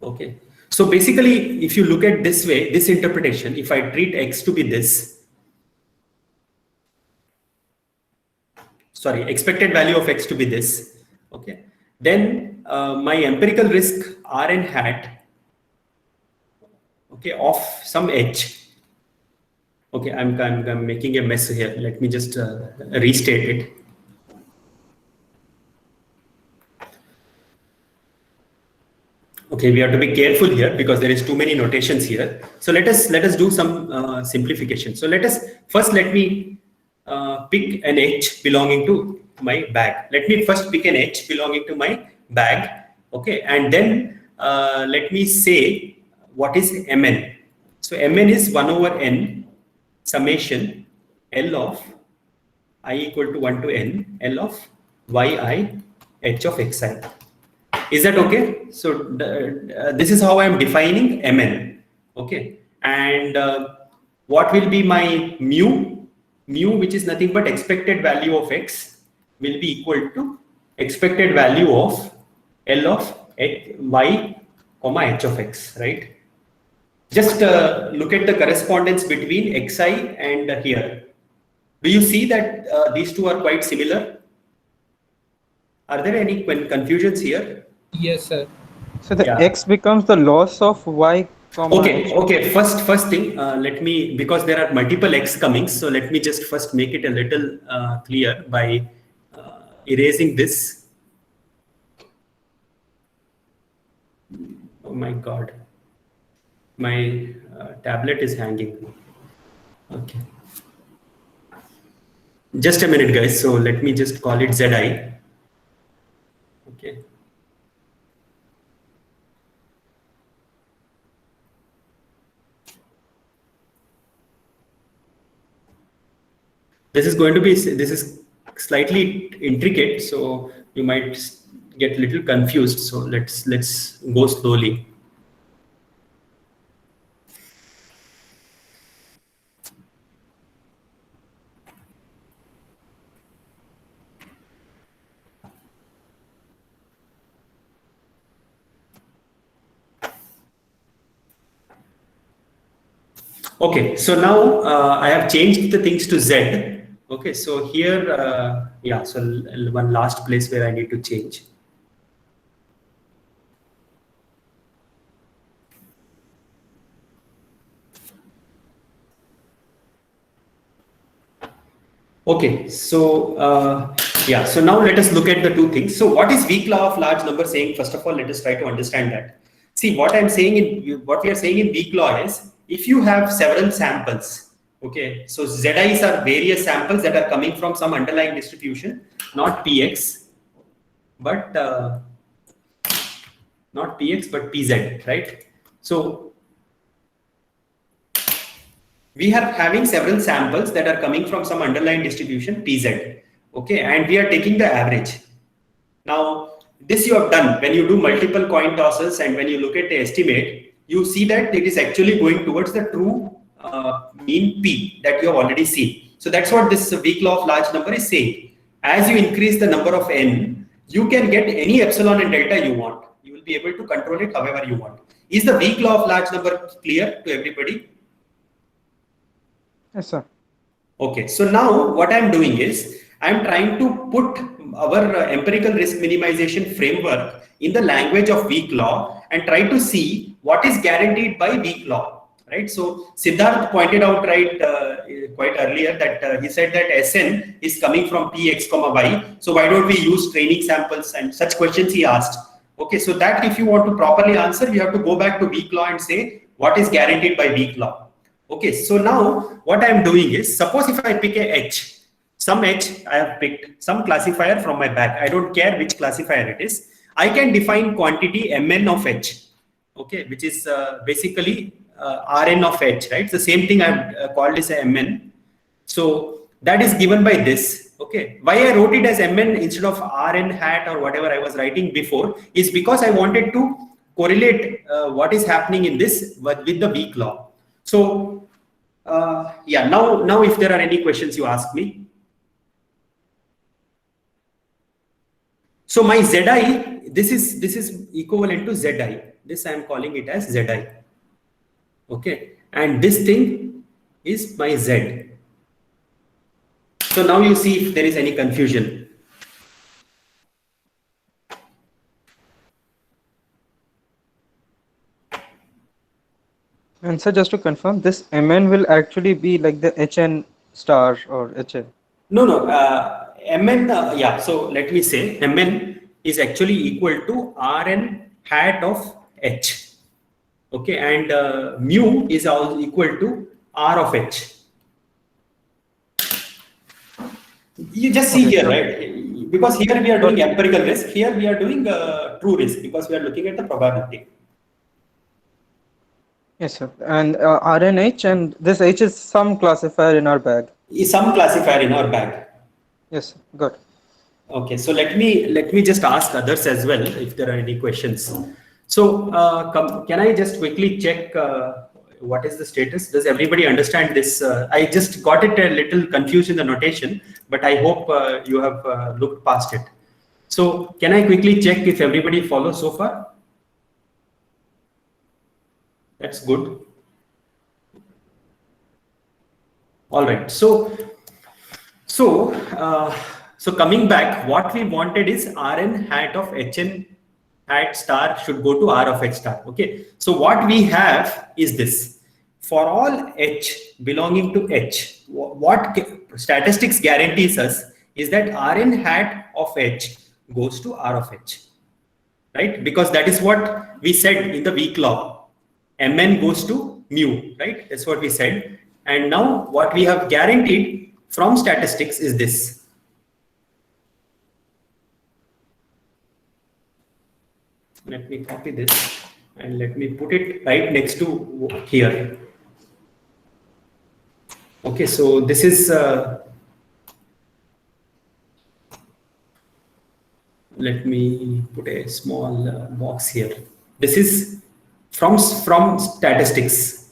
Okay, so basically if you look at this way, this interpretation, if I treat x to be this, sorry, expected value of x to be this, okay, then my empirical risk Rn hat, okay, of some h, okay, I'm making a mess here, let me just restate it. Okay, we have to be careful here because there is too many notations here. So let us do some simplification. So let me pick an h belonging to my bag. Let me first pick an h belonging to my bag. Okay, and then let me say what is mn. So mn is 1 over n summation L of I equal to 1 to n L of yi h of xi. Is that okay? So this is how I am defining mn. Okay, and what will be my mu? Mu, which is nothing but expected value of x, will be equal to expected value of L of y comma h of x, right? Just look at the correspondence between xi and here. Do you see that these two are quite similar? Are there any confusions here? Yes, sir. So the x becomes the loss of y comma h. Okay. First thing, let me, because there are multiple x coming, so let me just first make it a little clear by erasing this. Oh my God, my tablet is hanging. Okay, just a minute, guys. So let me just call it Zi. Okay. This is slightly intricate, so you might get a little confused. So let's go slowly. Okay, so now I have changed the things to Z. Okay, so here, so one last place where I need to change. Okay, so so now let us look at the two things. So what is weak law of large number saying? First of all, let us try to understand that. See, what we are saying in weak law is, if you have several samples, okay, so ZIs are various samples that are coming from some underlying distribution, not PX, but not PX, but PZ, right? So we are having several samples that are coming from some underlying distribution PZ, okay, and we are taking the average. Now, this you have done when you do multiple coin tosses, and when you look at the estimate, you see that it is actually going towards the true mean P that you have already seen. So that's what this weak law of large number is saying. As you increase the number of n, you can get any epsilon and delta you want. You will be able to control it however you want. Is the weak law of large number clear to everybody? Yes, sir. Okay, so now what I'm doing is, I'm trying to put our empirical risk minimization framework in the language of weak law and try to see what is guaranteed by weak law, right? So Siddharth pointed out quite earlier that he said that Sn is coming from Px, y. So why don't we use training samples and such questions he asked. Okay, so that if you want to properly answer, you have to go back to weak law and say what is guaranteed by weak law. Okay, so now what I'm doing is, suppose if I pick a H, some H I have picked, some classifier from my bag. I don't care which classifier it is. I can define quantity Mn of H, okay, which is basically Rn of H, right? It's the same thing I've called as a Mn. So that is given by this, okay. Why I wrote it as Mn instead of Rn hat or whatever I was writing before is because I wanted to correlate what is happening in this with the weak law. So yeah, now if there are any questions, you ask me. So my Zi, this is equivalent to Zi. This I am calling it as Zi. Okay, and this thing is my Z. So now you see if there is any confusion. And so just to confirm, this Mn will actually be like the Hn star or Hn. No, Mn, yeah, so let me say Mn is actually equal to Rn hat of H. Okay, and mu is also equal to R of H. You just see here, right? Because here we are doing empirical risk, here we are doing true risk because we are looking at the probability. Yes, sir. And RNH, and this H is some classifier in our bag. Is some classifier in our bag. Yes, sir. Good. Okay, so let me just ask others as well if there are any questions. So can I just quickly check what is the status? Does everybody understand this? I just got it a little confused in the notation, but I hope you have looked past it. So can I quickly check if everybody follows so far? That's good. All right. So coming back, what we wanted is Rn hat of Hn hat star should go to R of H star. Okay. So what we have is this: for all H belonging to H, what statistics guarantees us is that Rn hat of H goes to R of H, right? Because that is what we said in the weak law. Mn goes to mu, right? That's what we said. And now what we have guaranteed from statistics is this. Let me copy this and let me put it right next to here. Okay, so this is, let me put a small box here. This is from statistics,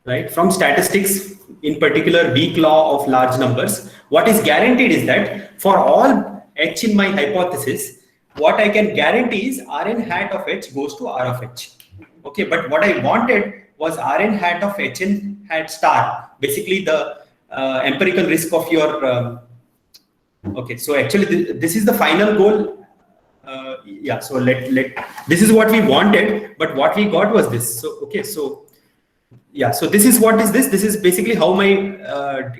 right? From statistics, in particular weak law of large numbers, what is guaranteed is that for all H in my hypothesis, what I can guarantee is Rn hat of H goes to R of H. Okay, but what I wanted was Rn hat of Hn hat star, basically the empirical risk of your, okay, so actually this is the final goal. Yeah, so this is what we wanted, but what we got was this. So okay, so yeah, so this is what is this. This is basically how my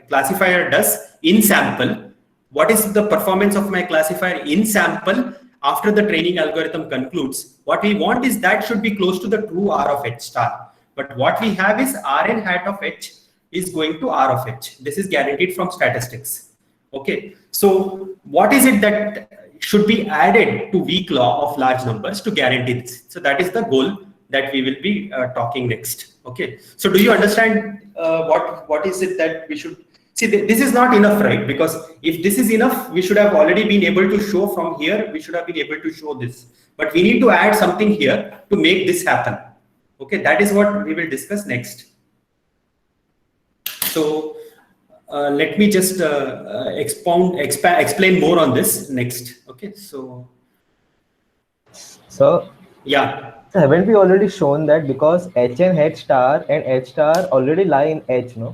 classifier does in sample. What is the performance of my classifier in sample after the training algorithm concludes? What we want is that should be close to the true R of H star. But what we have is Rn hat of H is going to R of H. This is guaranteed from statistics. Okay, so what is it that should be added to weak law of large numbers to guarantee this? So that is the goal that we will be talking next. Okay, so do you understand what is it that we should see? This is not enough, right? Because if this is enough, we should have already been able to show from here. We should have been able to show this, but we need to add something here to make this happen. Okay, that is what we will discuss next. So let me just explain more on this next. Okay, so yeah. So haven't we already shown that because Hn hat star and H star already lie in H, no?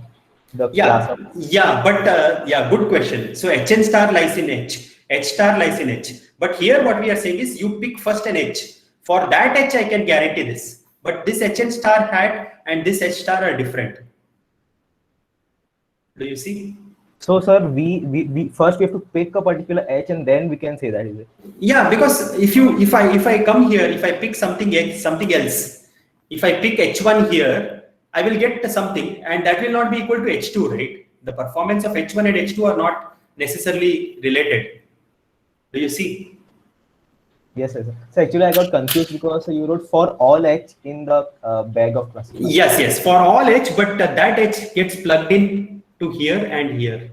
The class of... yeah, but yeah, good question. So Hn star lies in H star lies in H. But here what we are saying is you pick first an H. For that H I can guarantee this. But this Hn star hat and this H star are different. Do you see? So sir, we first we have to pick a particular H and then we can say that, is it? Yeah, because if I come here, if I pick something else, if I pick H1 here I will get something, and that will not be equal to H2, right? The performance of H1 and H2 are not necessarily related. Do you see? Yes, yes. So actually, I got confused because you wrote for all H in the bag of classifier. Yes, for all H, but that H gets plugged in to here and here.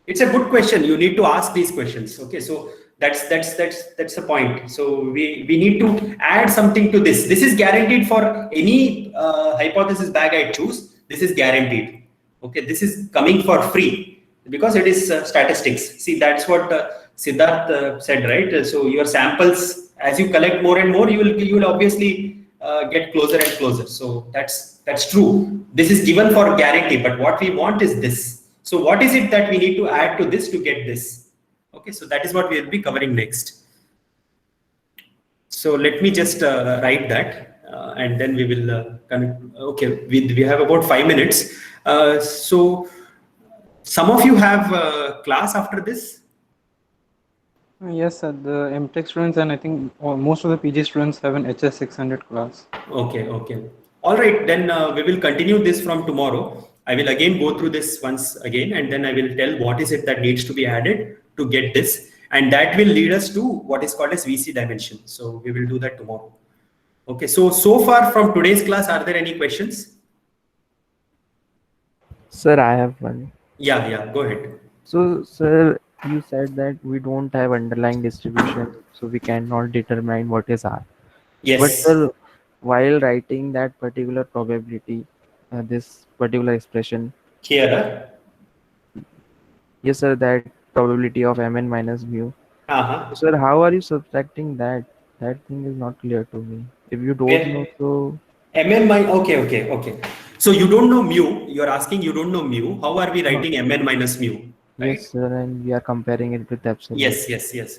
It's a good question. You need to ask these questions. Okay, so that's the point. So we need to add something to this. This is guaranteed for any hypothesis bag I choose. This is guaranteed. Okay, this is coming for free because it is statistics. See, that's what Siddharth said, right? So your samples, as you collect more and more, you will obviously get closer and closer. So that's true. This is given for guarantee, but what we want is this. So what is it that we need to add to this to get this? Okay, so that is what we will be covering next. So let me just write that and then we will connect. Okay, we have about 5 minutes. So some of you have class after this? Yes, sir. The MTech students and I think most of the PG students have an HS600 class. Okay. All right, then we will continue this from tomorrow. I will again go through this once again, and then I will tell what is it that needs to be added to get this. And that will lead us to what is called as VC dimension. So we will do that tomorrow. Okay, so far from today's class, are there any questions? Sir, I have one. Yeah, go ahead. So, sir, you said that we don't have underlying distribution, so we cannot determine what is R. Yes. But sir, while writing that particular probability, this particular expression. Here. Yes, sir, that probability of Mn minus mu. Sir, how are you subtracting that? That thing is not clear to me. If you don't know, so... Mn minus, okay. So you don't know mu, you're asking you don't know mu. How are we writing Mn minus mu? Right? Yes, sir, and we are comparing it with epsilon. Yes.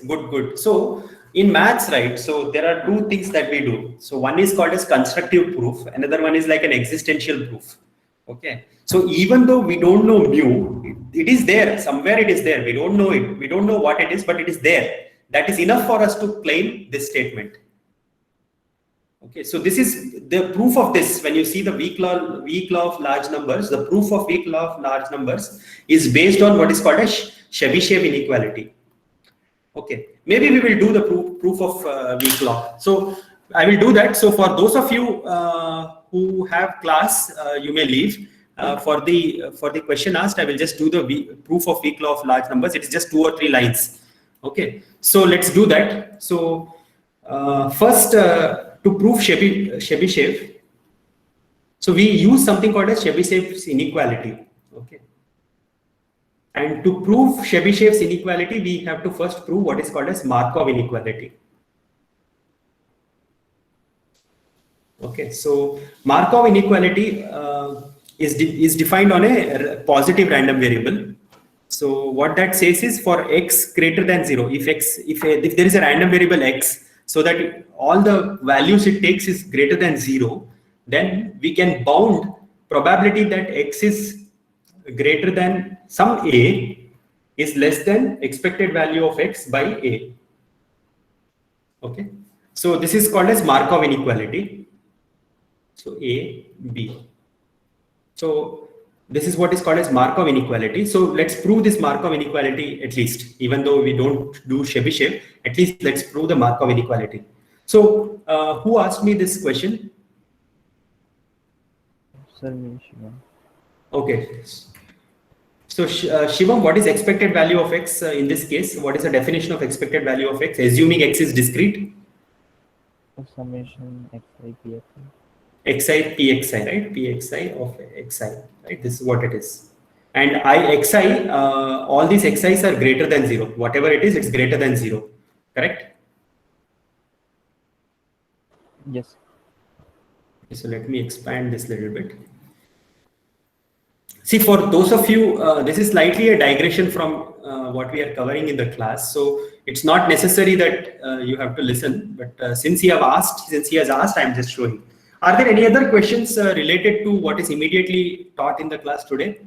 Good. So in maths, right, so there are two things that we do. So one is called as constructive proof. Another one is like an existential proof. Okay. So even though we don't know mu, it is there. Somewhere it is there. We don't know it. We don't know what it is, but it is there. That is enough for us to claim this statement. Okay. So this is the proof of this. When you see the weak law of large numbers, the proof of weak law of large numbers is based on what is called as Chebyshev inequality. Okay. Maybe we will do the proof of weak law. So I will do that. So for those of you who have class, you may leave. For the question asked, I will just do the proof of weak law of large numbers. It is just 2 or 3 lines. Okay. So let's do that. So first, to prove Chebyshev, so we use something called as Chebyshev's inequality. Okay. And to prove Chebyshev's inequality, we have to first prove what is called as Markov inequality. Okay, so Markov inequality is defined on a positive random variable. So what that says is for x greater than 0, if there is a random variable x, so that all the values it takes is greater than 0, then we can bound probability that x is greater than some a is less than expected value of x by a. Okay, so this is called as Markov inequality. So a, b. So this is what is called as Markov inequality. So let's prove this Markov inequality at least, even though we don't do Chebyshev, at least let's prove the Markov inequality. So who asked me this question? Sir, me, Shivam. Okay. So Shivam, what is expected value of x in this case? What is the definition of expected value of x, assuming x is discrete? Summation xi pxi. Xi pxi, right? Pxi of xi, right? This is what it is. And xi, all these xi's are greater than 0. Whatever it is, it's greater than 0. Correct? Yes. Okay, so let me expand this a little bit. See, for those of you, this is slightly a digression from what we are covering in the class. So it's not necessary that you have to listen, but since he has asked, I'm just showing. Are there any other questions related to what is immediately taught in the class today?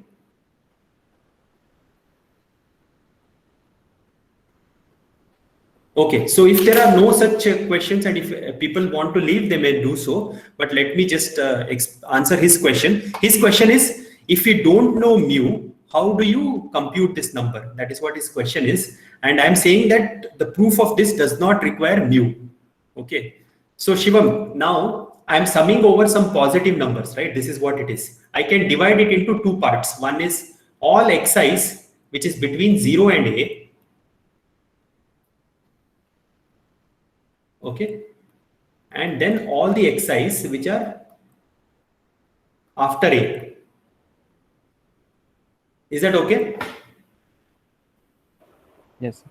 Okay, so if there are no such questions and if people want to leave, they may do so. But let me just answer his question. His question is, if you don't know mu, how do you compute this number? That is what his question is. And I'm saying that the proof of this does not require mu. Okay, so Shivam, now I'm summing over some positive numbers, right? This is what it is. I can divide it into two parts. One is all xi's, which is between 0 and a. Okay, and then all the xi's which are after a. Is that okay? Yes.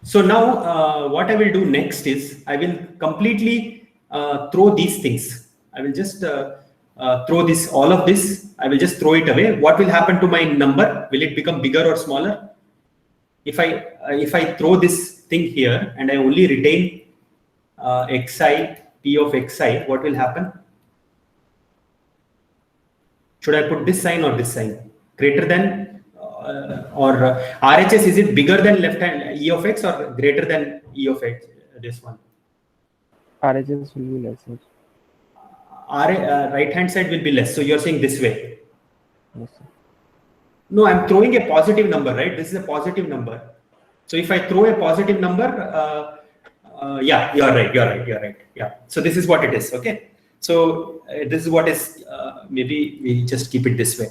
So now what I will do next is I will completely throw these things. I will just throw this, all of this, I will just throw it away. What will happen to my number? Will it become bigger or smaller? If I throw this thing here and I only retain xi, p of xi, what will happen? Should I put this sign or this sign? Greater than or RHS, is it bigger than left hand e of x or greater than e of x? This one. RHS will be lesser. Right hand side will be less. So you're saying this way. Yes, sir. No, I'm throwing a positive number, right? This is a positive number. So if I throw a positive number, yeah, you're right. Yeah. So this is what it is. Okay. So this is what is, maybe we just keep it this way.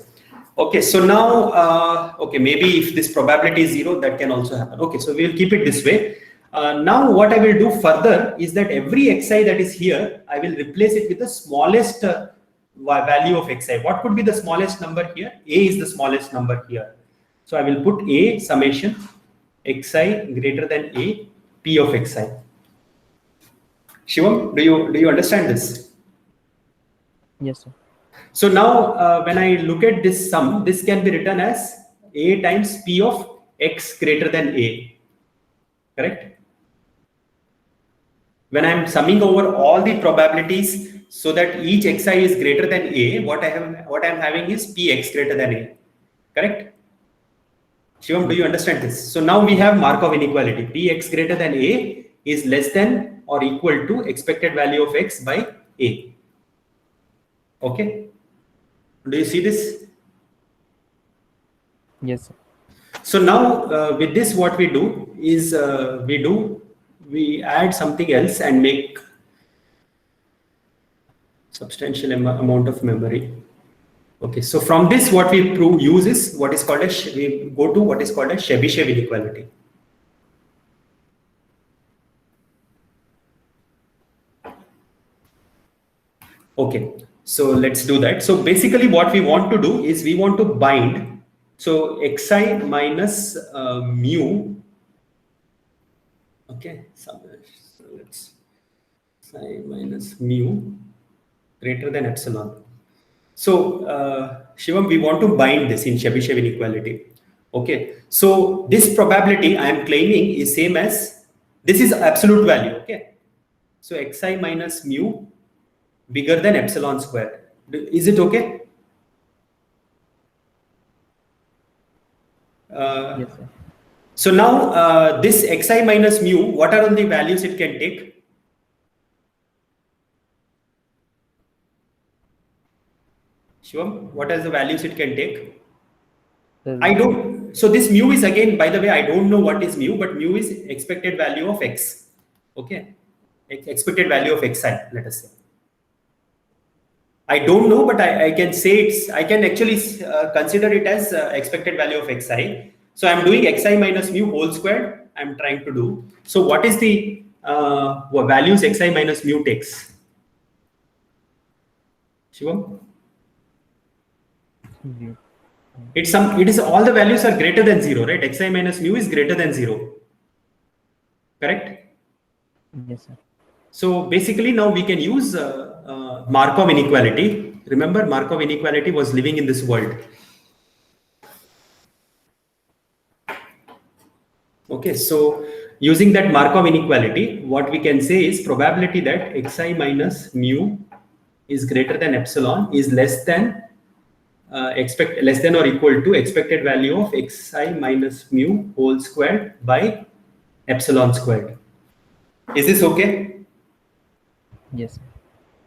Okay. So now, okay, maybe if this probability is 0, that can also happen. Okay. So we'll keep it this way. Now what I will do further is that every xi that is here, I will replace it with the smallest value of xi. What could be the smallest number here? A is the smallest number here. So I will put a summation xi greater than a p of xi. Shivam, do you understand this? Yes, sir. So now when I look at this sum, this can be written as a times p of x greater than a. Correct? When I'm summing over all the probabilities so that each xi is greater than a, what I'm having is px greater than a. Correct? Shivam, do you understand this? So now we have Markov inequality. Px greater than a is less than or equal to expected value of x by a. Okay. Do you see this? Yes, sir. So now with this, what we do is we add something else and make substantial amount of memory. Okay. So from this, what we use is what is called we go to what is called a Chebyshev inequality. Okay, so let's do that. So basically what we want to do is we want to bind. So xi minus mu. Okay, so let's xi minus mu greater than epsilon. So Shivam, we want to bind this in Chebyshev inequality. Okay, so this probability I am claiming is same as, this is absolute value. Okay, so xi minus mu bigger than epsilon square. Is it okay? Yes, sir. So now this xi minus mu, what are all the values it can take? Shivam, what are the values it can take? I don't. So this mu is, again, by the way, I don't know what is mu, but mu is expected value of x. Okay, expected value of xi, let us say. I don't know, but I can say I can actually consider it as expected value of xi. So I'm doing xi minus mu whole squared. I'm trying to do. So what is the values xi minus mu takes? Shivam? It is all the values are greater than 0, right? Xi minus mu is greater than 0. Correct? Yes, sir. So basically now we can use Markov inequality. Remember, Markov inequality was living in this world. Okay, so using that Markov inequality, what we can say is probability that xi minus mu is greater than epsilon is less than or equal to expected value of xi minus mu whole squared by epsilon squared. Is this okay? Yes.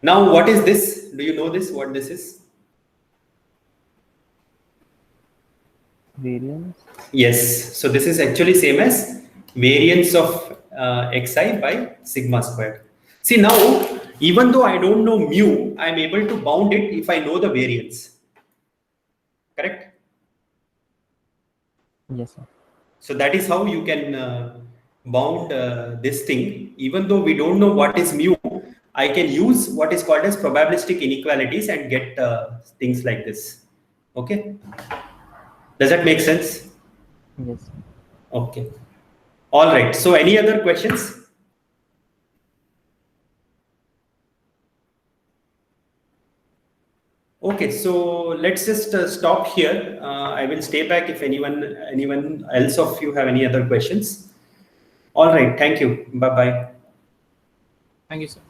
Now, what is this? Do you know this? What this is? Variance. Yes. So this is actually same as variance of xi by sigma squared. See now, even though I don't know mu, I'm able to bound it if I know the variance. Correct? Yes, sir. So that is how you can bound this thing. Even though we don't know what is mu, I can use what is called as probabilistic inequalities and get things like this. Okay? Does that make sense? Yes. Okay. All right. So any other questions? Okay, so let's just stop here. I will stay back if anyone else of you have any other questions. All right, thank you. Bye-bye. Thank you, sir.